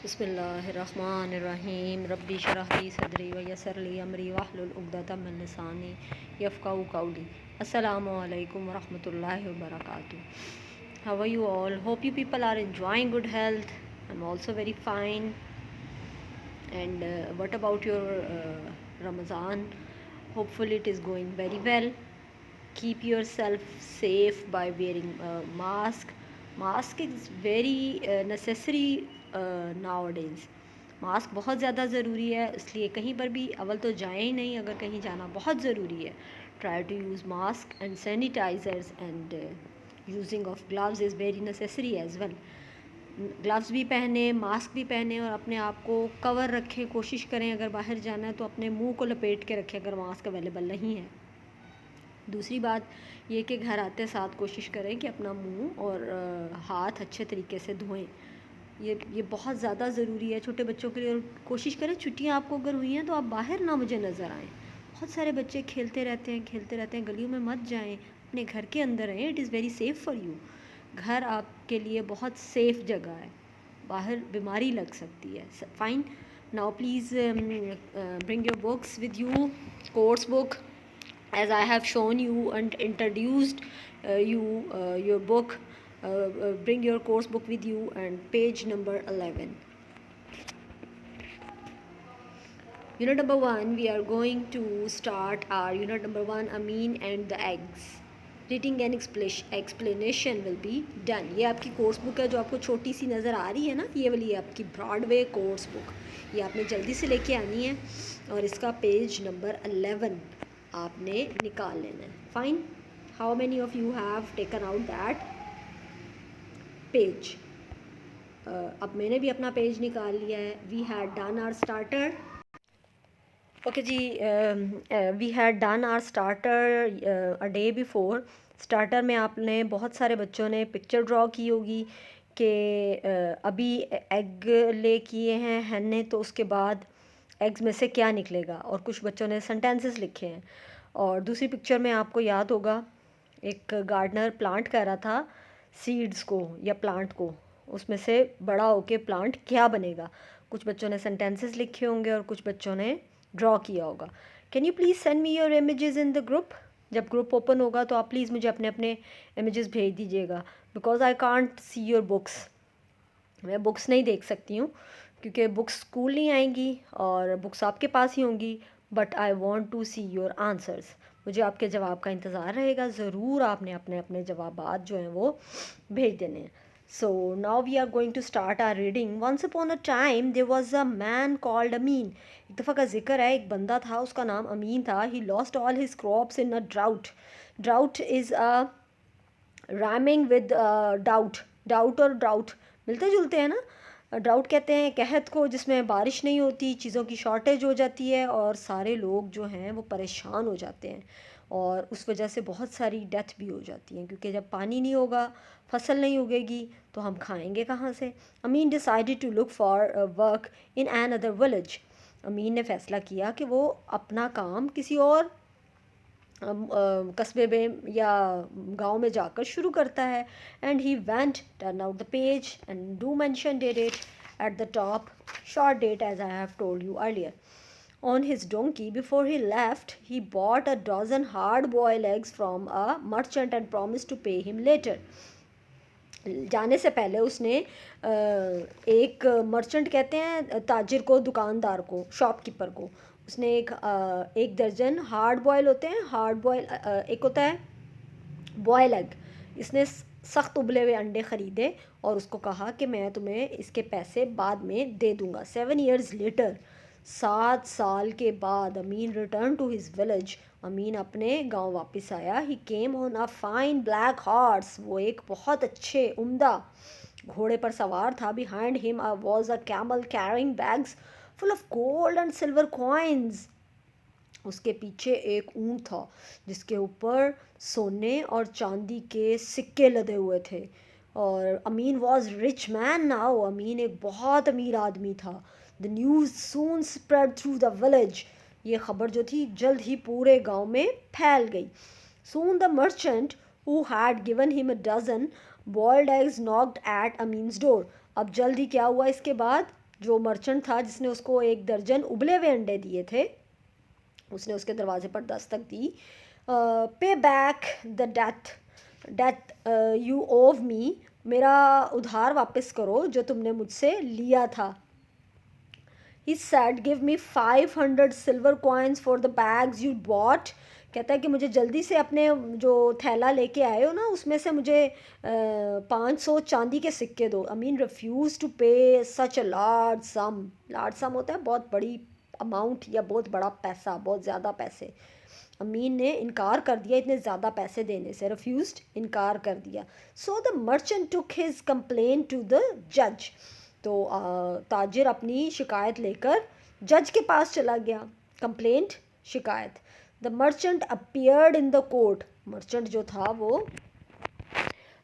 बिस्मिल्लाहिर्रहमानिर्रहीम रब्बी शरह ली सदरी व यस्सिर ली अमरी वहलुल उक़दतम मिन लिसानी यफ़क़हू क़ौली। अस्सलामु अलैकुम व रहमतुल्लाहि व बरकातुहू। How are you all? Hope you people are enjoying good health. I'm also very fine. And what about your Ramadan? Hopefully it is going very well. Keep yourself safe by wearing a mask. Mask is very necessary nowadays. Mask बहुत ज़्यादा ज़रूरी है, इसलिए कहीं पर भी अव्वल तो जाएं ही नहीं, अगर कहीं जाना बहुत ज़रूरी है try to use mask and sanitizers and using of gloves is very necessary as well. Gloves भी पहने, मास्क भी पहने और अपने आप को कवर रखें। कोशिश करें अगर बाहर जाना है तो अपने मुंह को लपेट के रखें अगर मास्क अवेलेबल नहीं है। दूसरी बात ये कि घर आते साथ कोशिश करें कि अपना मुंह और हाथ अच्छे तरीके से धोएं। ये बहुत ज़्यादा ज़रूरी है छोटे बच्चों के लिए। और कोशिश करें छुट्टियां आपको अगर हुई हैं तो आप बाहर ना मुझे नज़र आएँ। बहुत सारे बच्चे खेलते रहते हैं, गलियों में मत जाएं, अपने घर के अंदर रहें। It is very safe for you. घर आपके लिए बहुत सेफ़ जगह है, बाहर बीमारी लग सकती है। Fine, now please bring your books with you, course book as I have shown you and introduced your book. Bring your course book with you and page number 11. Unit number 1, we are going to start our unit number 1, amine and the eggs. Reading and explanation will be done. ये आपकी course book है जो आपको छोटी सी नज़र आ रही है ना, ये वाली आपकी ब्रॉडवे कोर्स बुक। ये आपने जल्दी से लेके आनी है और इसका पेज नंबर 11 आपने निकाल लेना है। Fine, how many of you have taken out that page? अब मैंने भी अपना पेज निकाल लिया है। We had done our starter. Okay जी, we had done our starter a day before. Starter में आपने बहुत सारे बच्चों ने पिक्चर ड्रॉ की होगी कि अभी एग ले किए हैं हैन ने, तो उसके बाद एग्स में से क्या निकलेगा, और कुछ बच्चों ने सेंटेंसेस लिखे हैं। और दूसरी पिक्चर में आपको याद होगा एक गार्डनर प्लांट कर रहा था सीड्स को या प्लांट को, उसमें से बड़ा होके प्लांट क्या बनेगा। कुछ बच्चों ने सेंटेंसेस लिखे होंगे और कुछ बच्चों ने ड्रॉ किया होगा। Can you please send me your images in the group? जब ग्रुप ओपन होगा तो आप प्लीज़ मुझे अपने अपने इमेजेस भेज दीजिएगा, because I can't see your books. मैं बुक्स नहीं देख सकती हूँ क्योंकि बुक्स स्कूल नहीं आएंगी और बुक्स आपके पास ही होंगी। But I want to see your answers. मुझे आपके जवाब का इंतज़ार रहेगा। ज़रूर आपने अपने अपने जवाबात जो हैं वो भेज देने हैं। So now we are going to start our reading. Once upon a time there was a man called Amin. एक दफ़ा का जिक्र है, एक बंदा था, उसका नाम अमीन था। He lost all his crops in a drought. Drought is a rhyming with doubt. Doubt और ड्राउट मिलते जुलते हैं ना। ड्राउट कहते हैं कहत को, जिसमें बारिश नहीं होती, चीज़ों की शॉर्टेज हो जाती है और सारे लोग जो हैं वो परेशान हो जाते हैं और उस वजह से बहुत सारी डेथ भी हो जाती हैं, क्योंकि जब पानी नहीं होगा, फसल नहीं उगेगी तो हम खाएंगे कहाँ से। Amin decided to look for work in another village. Amin ने फैसला किया कि वो अपना काम किसी और कस्बे में या गांव में जाकर शुरू करता है। And he went, turn out the page and do mention date at the top, short date as I have told you earlier. On his donkey, before he left, he bought a dozen hard-boiled eggs from a merchant and promised to pay him later. जाने से पहले उसने एक merchant कहते हैं ताजिर को, दुकानदार को, शॉपकीपर को, उसने एक दर्जन हार्ड बॉयल होते हैं, हार्ड बॉयल एक होता है बॉयल एग, इसने सख्त उबले हुए अंडे ख़रीदे और उसको कहा कि मैं तुम्हें इसके पैसे बाद में दे दूँगा। 7 years later, 7 साल के बाद, Amin return to his village. Amin अपने गांव वापस आया। He came on a fine black horse. वो एक बहुत अच्छे उम्दा घोड़े पर सवार था। Behind him was a camel carrying bags full of gold and silver coins. उसके पीछे एक ऊँट था जिसके ऊपर सोने और चांदी के सिक्के लदे हुए थे। और अमीन वॉज रिच मैन नाउ। अमीन एक बहुत अमीर आदमी था। The news soon spread through the village. ये ख़बर जो थी जल्द ही पूरे गांव में फैल गई। Soon the merchant who had given him a dozen boiled eggs knocked at Amin's door. अब जल्द ही क्या हुआ इसके बाद जो मर्चेंट था जिसने उसको 1 दर्जन उबले हुए अंडे दिए थे, उसने उसके दरवाजे पर दस्तक दी। पे बैक द डेथ यू ओव मी, मेरा उधार वापस करो जो तुमने मुझसे लिया था। He said, give me 500 silver coins for the bags you bought. कहता है कि मुझे जल्दी से अपने जो थैला लेके आए हो ना उसमें से मुझे 500 चांदी के सिक्के दो। अमीन रिफ्यूज़ टू पे सच अ लार्ज सम। लार्ज सम होता है बहुत बड़ी अमाउंट या बहुत बड़ा पैसा, बहुत ज़्यादा पैसे। अमीन ने इनकार कर दिया इतने ज़्यादा पैसे देने से, रिफ्यूज़ड, इनकार कर दिया। So the merchant took his complain to the जज। तो ताजिर अपनी शिकायत लेकर जज के पास चला गया। कंप्लेंट, शिकायत। The merchant appeared in the court. Merchant जो था वो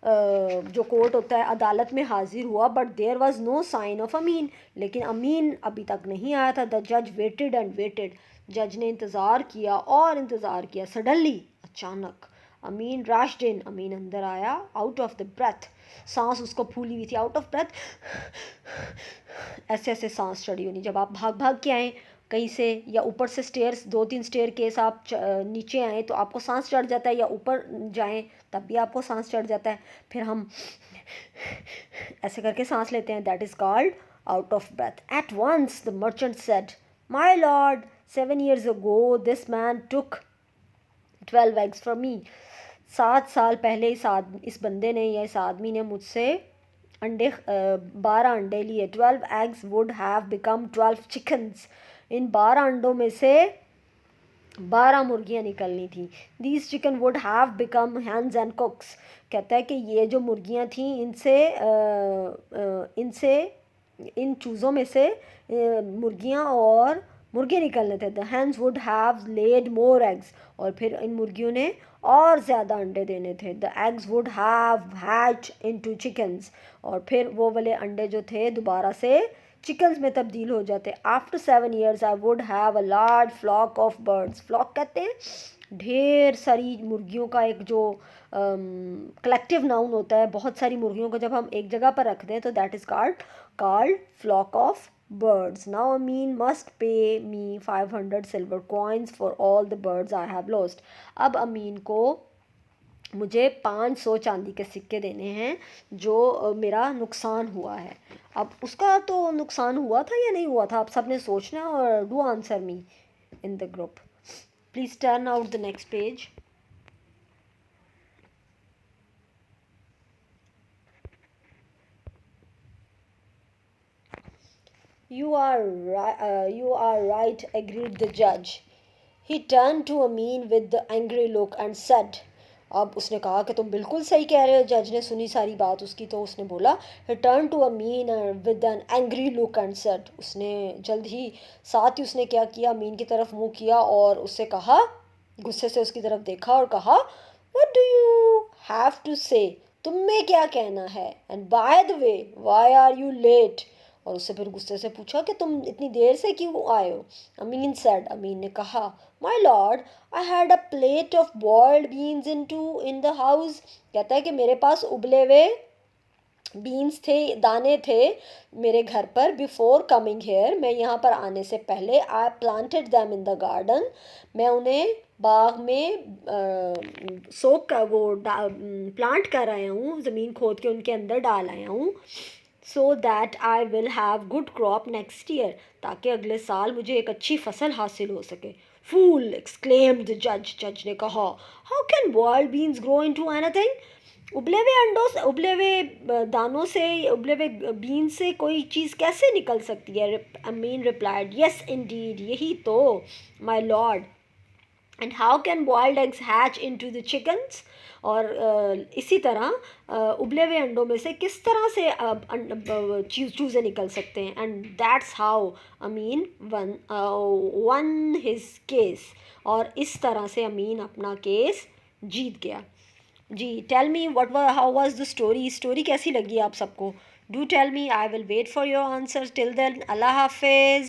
जो कोर्ट होता है अदालत में हाजिर हुआ, but there was no sign of Amin, लेकिन अमीन अभी तक नहीं आया था। द जज वेटेड एंड वेटेड। जज ने इंतज़ार किया और इंतज़ार किया। सडनली, अचानक, अमीन रश्ड इन, अमीन अंदर आया। आउट ऑफ द ब्रेथ, सांस उसको फूली हुई थी। आउट ऑफ ब्रेथ, ऐसे ऐसे सांस चढ़ी होनी। जब आप भाग भाग के आएँ कहीं से या ऊपर से स्टेयर्स 2-3 स्टेयर केस आप नीचे आएँ तो आपको सांस चढ़ जाता है, या ऊपर जाएँ तब भी आपको सांस चढ़ जाता है। फिर हम ऐसे करके सांस लेते हैं, that is called out of breath. At once the merchant said, my lord, 7 years ago this man took 12 eggs from me। 7 साल पहले इस बंदे ने या इस आदमी ने मुझसे 12 अंडे लिए। 12 eggs would have become 12 chickens। इन 12 अंडों में से 12 मुर्गियाँ निकलनी थी। These chicken would have become hens and cooks। कहता है कि ये जो मुर्गियाँ थीं इनसे इन चूज़ों में से मुर्गियाँ और मुर्गे निकलने थे। The hens would have laid more eggs। और फिर इन मुर्गियों ने और ज़्यादा अंडे देने थे। The eggs would have hatched into chickens। और फिर वो वाले अंडे जो थे दोबारा से चिकन्स में तब्दील हो जाते। After 7 years I would have a large flock of birds. Flock कहते हैं ढेर सारी मुर्गियों का एक जो कलेक्टिव नाउन होता है। बहुत सारी मुर्गियों को जब हम एक जगह पर रखते हैं तो that is called flock of birds। Now Amin must pay me 500 silver coins for all the birds I have lost। अब अमीन को मुझे 500 चांदी के सिक्के देने हैं जो मेरा नुकसान हुआ है। अब उसका तो नुकसान हुआ था या नहीं हुआ था, आप सब ने सोचना है और do answer me in the group. Please turn out the next page. You are right, agreed the judge। He turned to Amin with the angry look and said। अब उसने कहा कि तुम बिल्कुल सही कह रहे हो। जज ने सुनी सारी बात उसकी तो उसने बोला, He turned to Amin with an angry look and said। उसने जल्द ही साथ ही उसने क्या किया, अमीन की तरफ मुँह किया और उससे कहा, गुस्से से उसकी तरफ देखा और कहा, What do you have to say? तुम्हें क्या कहना है? And by the way, why are you late? और उससे फिर गुस्से से पूछा कि तुम इतनी देर से क्यों आए हो? अमीन सेड, अमीन ने कहा, my lord, I had a plate of boiled beans in the house. कहता है कि मेरे पास उबले हुए बीन्स थे, दाने थे मेरे घर पर। बिफोर कमिंग हेयर, मैं यहाँ पर आने से पहले, I planted them in the garden, मैं उन्हें बाग में सोक का वो प्लांट कर आया हूँ, ज़मीन खोद के उनके अंदर डाल आया हूँ। So that I will have good crop next year, ताकि अगले साल मुझे एक अच्छी फसल हासिल हो सके। फूल, एक्सक्लेम्ड द जज। जज ने कहा, how can boiled beans grow into anything? उबले हुए अंडों से, उबले हुए दानों से, उबले हुए बीन से कोई चीज़ कैसे निकल सकती है? अमीन रिप्लाइड, यस इंडीड, यही तो my Lord. And how can boiled eggs hatch into the chickens? और इसी तरह उबले हुए अंडों में से किस तरह से चूज़े निकल सकते हैं? And that's how Amin won his case. और इस तरह से अमीन अपना केस जीत गया। जी, tell me how was the story कैसी लगी आप सबको? Do tell me, I will wait for your answer. Till then, अल्लाह हाफिज़।